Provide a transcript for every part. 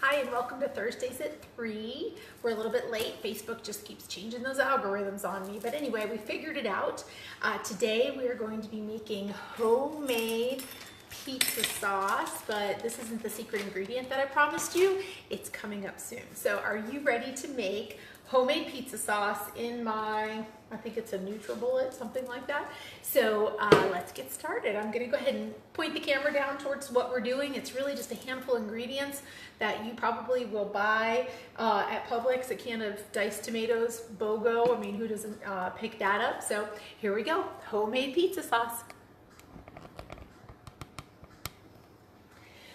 Hi and welcome to Thursdays at 3. We're a little bit late. Facebook just keeps changing those algorithms on me. But anyway, we figured it out. Today we are going to be making homemade pizza sauce, but this isn't the secret ingredient that I promised you. It's coming up soon. So are you ready to make homemade pizza sauce in my, I think it's a NutriBullet, something like that. So let's get started. I'm gonna go ahead and point the camera down towards what we're doing. It's really just a handful of ingredients that you probably will buy at Publix, a can of diced tomatoes, BOGO. I mean, who doesn't pick that up? So here we go, homemade pizza sauce.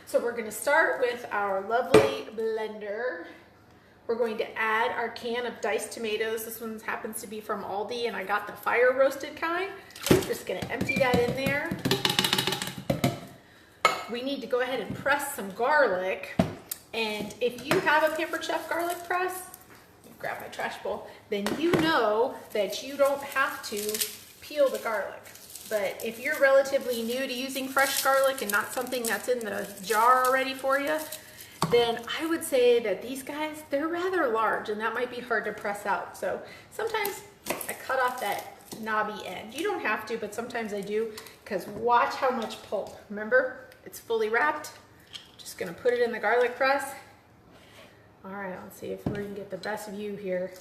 So we're gonna start with our lovely blender. We're going to add our can of diced tomatoes. This one happens to be from Aldi and I got the fire roasted kind. I'm just gonna empty that in there. We need to go ahead and press some garlic. And if you have a Pampered Chef garlic press, grab my trash bowl, then you know that you don't have to peel the garlic. But if you're relatively new to using fresh garlic and not something that's in the jar already for you, then I would say that these guys, they're rather large and that might be hard to press out. So sometimes I cut off that knobby end. You don't have to, but sometimes I do, because watch how much pulp. Remember, it's fully wrapped. Just gonna put it in the garlic press. All right, let's see if we can get the best view here.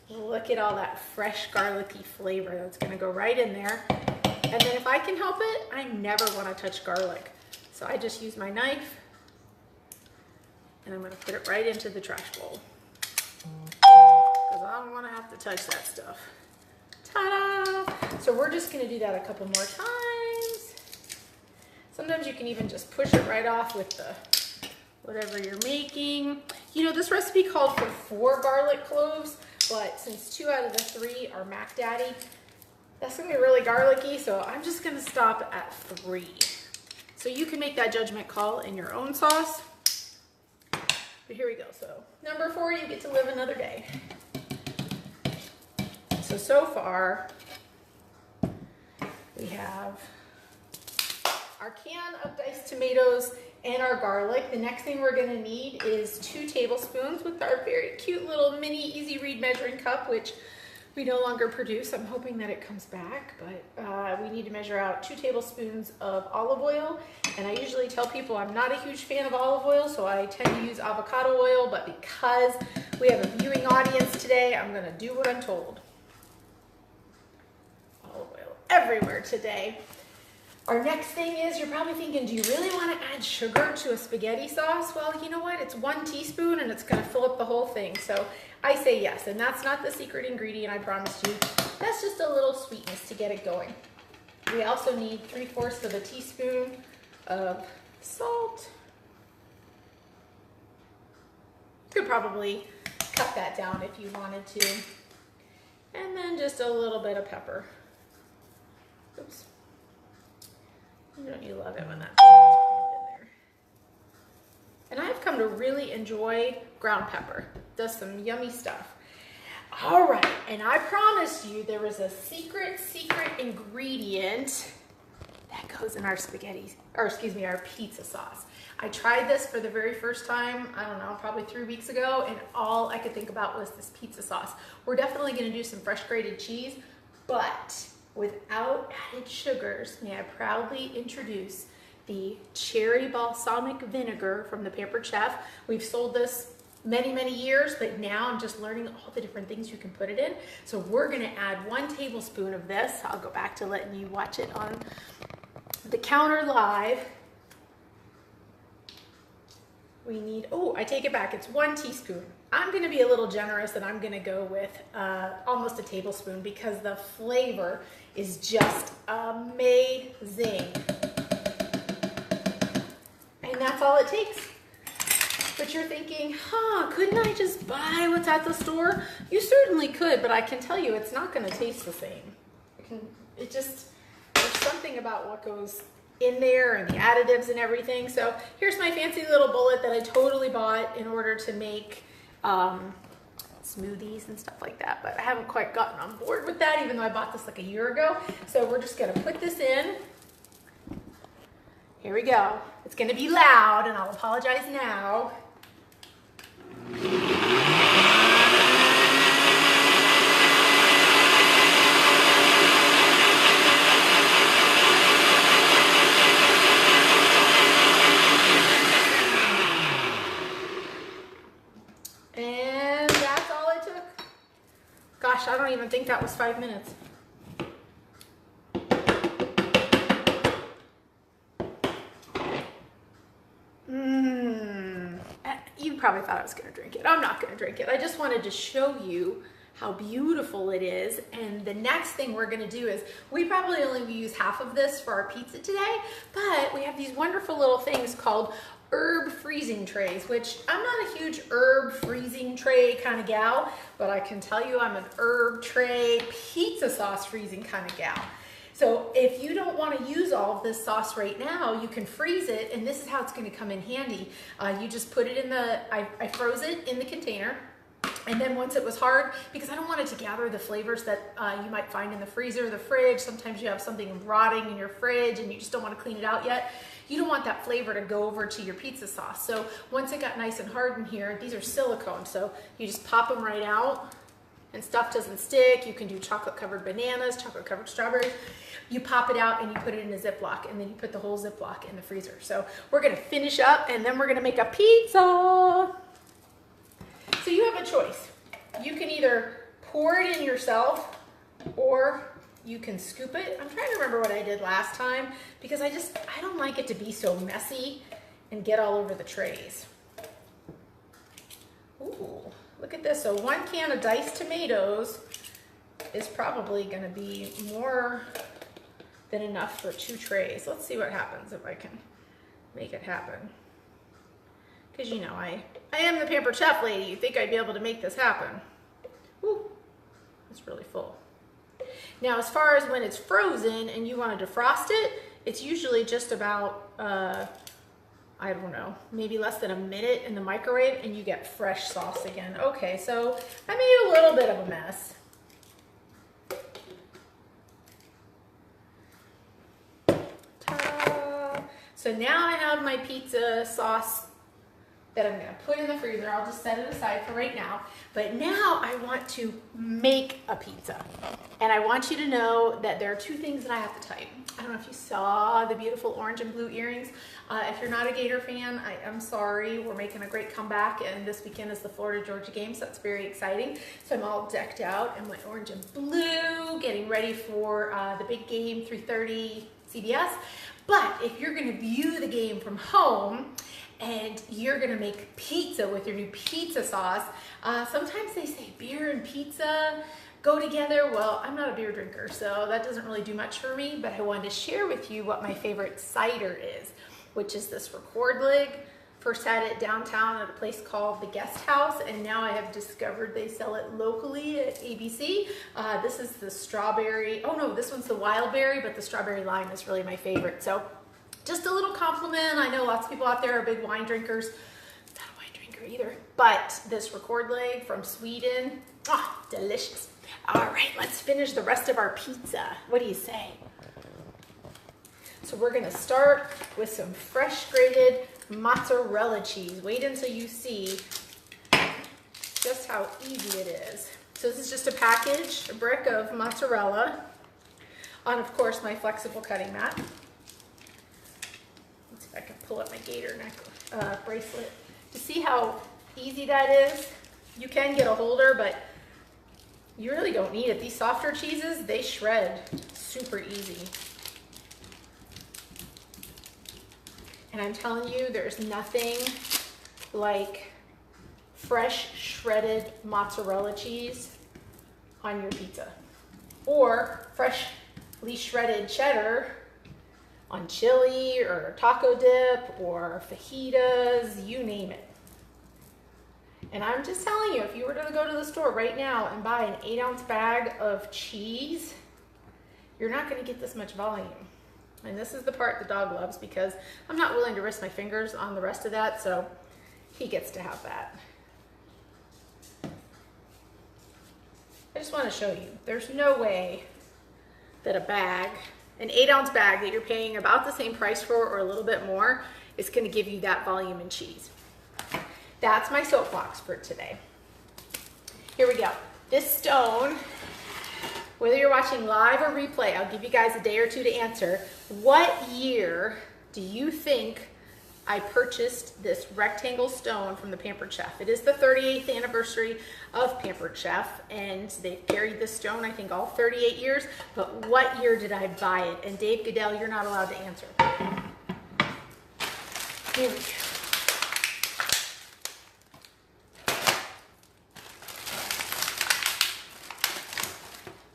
Look at all that fresh garlicky flavor that's gonna go right in there. And then if I can help it, I never wanna touch garlic. So I just use my knife and I'm gonna put it right into the trash bowl, because I don't wanna have to touch that stuff. Ta-da! So we're just gonna do that a couple more times. Sometimes you can even just push it right off with the whatever you're making. You know, this recipe called for 4 garlic cloves, but since 2 out of the 3 are Mac Daddy, that's gonna be really garlicky, so I'm just gonna stop at 3. So you can make that judgment call in your own sauce. But here we go. So number 4, you get to live another day. So far, we have our can of diced tomatoes and our garlic. The next thing we're gonna need is 2 tablespoons with our very cute little mini easy read measuring cup, which we no longer produce. I'm hoping that it comes back, but we need to measure out 2 tablespoons of olive oil. And I usually tell people I'm not a huge fan of olive oil, so I tend to use avocado oil, but because we have a viewing audience today, I'm gonna do what I'm told. Olive oil everywhere today. Our next thing is, you're probably thinking, do you really want to add sugar to a spaghetti sauce? Well, you know what? It's 1 teaspoon and it's going to fill up the whole thing. So I say yes, and that's not the secret ingredient, I promised you. That's just a little sweetness to get it going. We also need 3/4 of a teaspoon of salt. You could probably cut that down if you wanted to. And then just a little bit of pepper. Oops. Don't you love it when that's in there? And I've come to really enjoy ground pepper. It does some yummy stuff. All right, and I promised you there was a secret ingredient that goes in our spaghetti, or excuse me, our pizza sauce. I tried this for the very first time, I don't know, probably 3 weeks ago, and all I could think about was this pizza sauce. We're definitely gonna do some fresh grated cheese, but without added sugars, may I proudly introduce the cherry balsamic vinegar from the Pampered Chef. We've sold this many years, but now I'm just learning all the different things you can put it in. So we're gonna add 1 tablespoon of this. I'll go back to letting you watch it on the counter live. We need, oh, I take it back, it's 1 teaspoon. I'm gonna be a little generous and I'm gonna go with almost a tablespoon, because the flavor is just amazing. And that's all it takes. But you're thinking, couldn't I just buy what's at the store? You certainly could, but I can tell you it's not gonna taste the same. There's something about what goes in there and the additives and everything. So here's my fancy little bullet that I totally bought in order to make smoothies and stuff like that, but I haven't quite gotten on board with that, even though I bought this like a year ago. So we're just gonna put this in Here we go. It's gonna be loud, and I'll apologize now. And that's all it took. Gosh, I don't even think that was 5 minutes. You probably thought I was gonna drink it. I'm not gonna drink it. I just wanted to show you how beautiful it is. And the next thing we're gonna do is, we probably only use half of this for our pizza today, but we have these wonderful little things called herb freezing trays, which I'm not a huge herb freezing tray kind of gal, but I can tell you I'm an herb tray pizza sauce freezing kind of gal. So if you don't want to use all of this sauce right now, you can freeze it, and this is how it's going to come in handy. You just put it in the, I froze it in the container, and then once it was hard, because I don't want it to gather the flavors that you might find in the freezer or the fridge. Sometimes you have something rotting in your fridge and you just don't want to clean it out yet. You don't want that flavor to go over to your pizza sauce. So once it got nice and hard in here, these are silicone, so you just pop them right out and stuff doesn't stick. You can do chocolate covered bananas, chocolate covered strawberries. You pop it out and you put it in a Ziploc, and then you put the whole Ziploc in the freezer. So we're gonna finish up, and then we're gonna make a pizza. So you have a choice. You can either pour it in yourself, or you can scoop it. I'm trying to remember what I did last time, because I don't like it to be so messy and get all over the trays. Ooh, look at this. So 1 can of diced tomatoes is probably gonna be more than enough for 2 trays. Let's see what happens if I can make it happen. Because you know, I am the pampered chef lady. You think I'd be able to make this happen. Woo, it's really full. Now, as far as when it's frozen and you want to defrost it, it's usually just about, I don't know, maybe less than a minute in the microwave, and you get fresh sauce again. Okay, so I made a little bit of a mess. So now I have my pizza sauce that I'm gonna put in the freezer. I'll just set it aside for right now. But now I want to make a pizza. And I want you to know that there are 2 things that I have to tell you. I don't know if you saw the beautiful orange and blue earrings. If you're not a Gator fan, I am sorry. We're making a great comeback, and this weekend is the Florida-Georgia game, so that's very exciting. So I'm all decked out in my orange and blue, getting ready for the big game, 3:30 CBS. But if you're gonna view the game from home and you're gonna make pizza with your new pizza sauce, sometimes they say beer and pizza go together. Well, I'm not a beer drinker, so that doesn't really do much for me, but I wanted to share with you what my favorite cider is, which is this record leg. First had it downtown at a place called the Guest House, and now I have discovered they sell it locally at ABC. This is the strawberry, oh no, this one's the wild berry, but the strawberry lime is really my favorite. So just a little compliment. I know lots of people out there are big wine drinkers. Not a wine drinker either, but this record leg from Sweden, delicious. All right, let's finish the rest of our pizza. What do you say? So we're gonna start with some fresh grated mozzarella cheese. Wait until you see just how easy it is. So this is just a package, a brick of mozzarella on, of course, my flexible cutting mat. Let's see if I can pull up my gator neck bracelet. To see how easy that is, you can get a holder, but you really don't need it. These softer cheeses, they shred super easy. And I'm telling you, there's nothing like fresh shredded mozzarella cheese on your pizza, or freshly shredded cheddar on chili or taco dip or fajitas, you name it. And I'm just telling you, if you were to go to the store right now and buy an 8-ounce bag of cheese, you're not going to get this much volume. And this is the part the dog loves, because I'm not willing to risk my fingers on the rest of that, so he gets to have that. I just want to show you, there's no way that a bag An 8-ounce bag that you're paying about the same price for or a little bit more is gonna give you that volume in cheese. That's my soapbox for today. Here we go. This stone, whether you're watching live or replay, I'll give you guys a day or two to answer. What year do you think I purchased this rectangle stone from the Pampered Chef? It is the 38th anniversary of Pampered Chef, and they've carried this stone, I think, all 38 years, but what year did I buy it? And Dave Goodell, you're not allowed to answer. Here we go.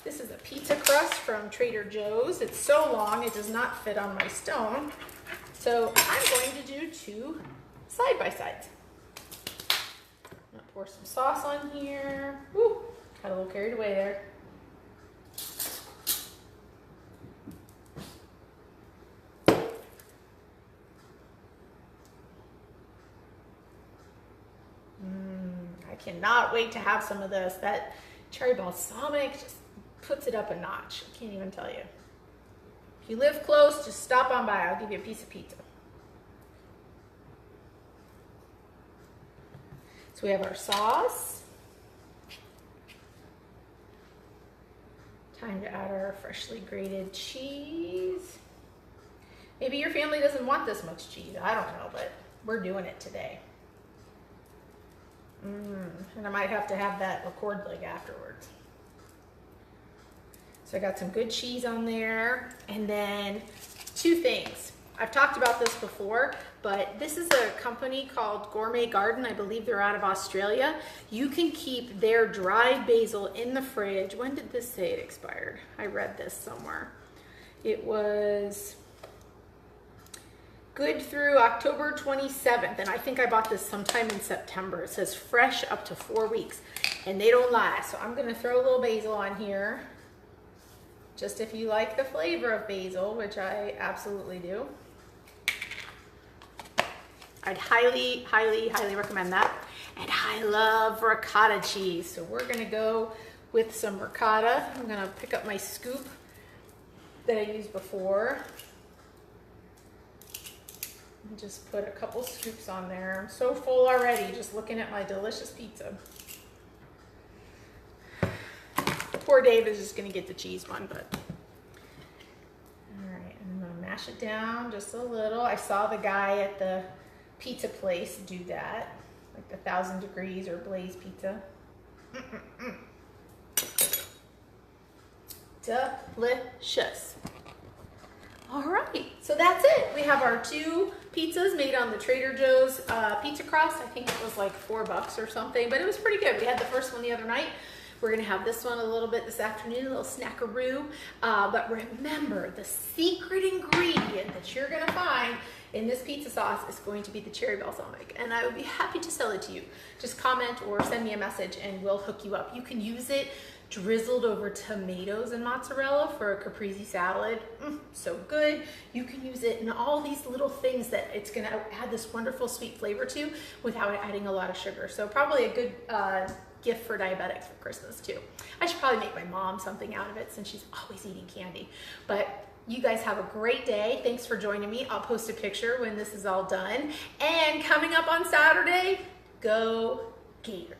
This is a pizza crust from Trader Joe's. It's so long, it does not fit on my stone. So I'm going to do 2 side-by-sides. I'm gonna pour some sauce on here. Woo, got a little carried away there. I cannot wait to have some of this. That cherry balsamic just puts it up a notch. I can't even tell you. If you live close, just stop on by. I'll give you a piece of pizza. So we have our sauce. Time to add our freshly grated cheese. Maybe your family doesn't want this much cheese. I don't know, but we're doing it today. And I might have to have that record leg afterwards. So I got some good cheese on there. And then 2 things. I've talked about this before, but this is a company called Gourmet Garden. I believe they're out of Australia. You can keep their dried basil in the fridge. When did this say it expired? I read this somewhere. It was good through October 27th, and I think I bought this sometime in September. It says fresh up to 4 weeks, and they don't lie. So I'm gonna throw a little basil on here. Just if you like the flavor of basil, which I absolutely do. I'd highly, highly, highly recommend that. And I love ricotta cheese. So we're gonna go with some ricotta. I'm gonna pick up my scoop that I used before. And just put a couple scoops on there. I'm so full already just looking at my delicious pizza. Poor Dave is just gonna get the cheese one, but. All right, I'm gonna mash it down just a little. I saw the guy at the pizza place do that, like the 1,000 degrees or Blaze Pizza. Delicious. All right, so that's it. We have our 2 pizzas made on the Trader Joe's pizza crust. I think it was like $4 or something, but it was pretty good. We had the first one the other night. We're gonna have this one a little bit this afternoon, a little snackaroo. But remember, the secret ingredient that you're gonna find in this pizza sauce is going to be the cherry balsamic, and I would be happy to sell it to you. Just comment or send me a message and we'll hook you up. You can use it drizzled over tomatoes and mozzarella for a caprese salad. So good. You can use it in all these little things that it's gonna add this wonderful sweet flavor to without adding a lot of sugar. So probably a good gift for diabetics for Christmas too. I should probably make my mom something out of it since she's always eating candy. But you guys have a great day. Thanks for joining me. I'll post a picture when this is all done. And coming up on Saturday, go Gators.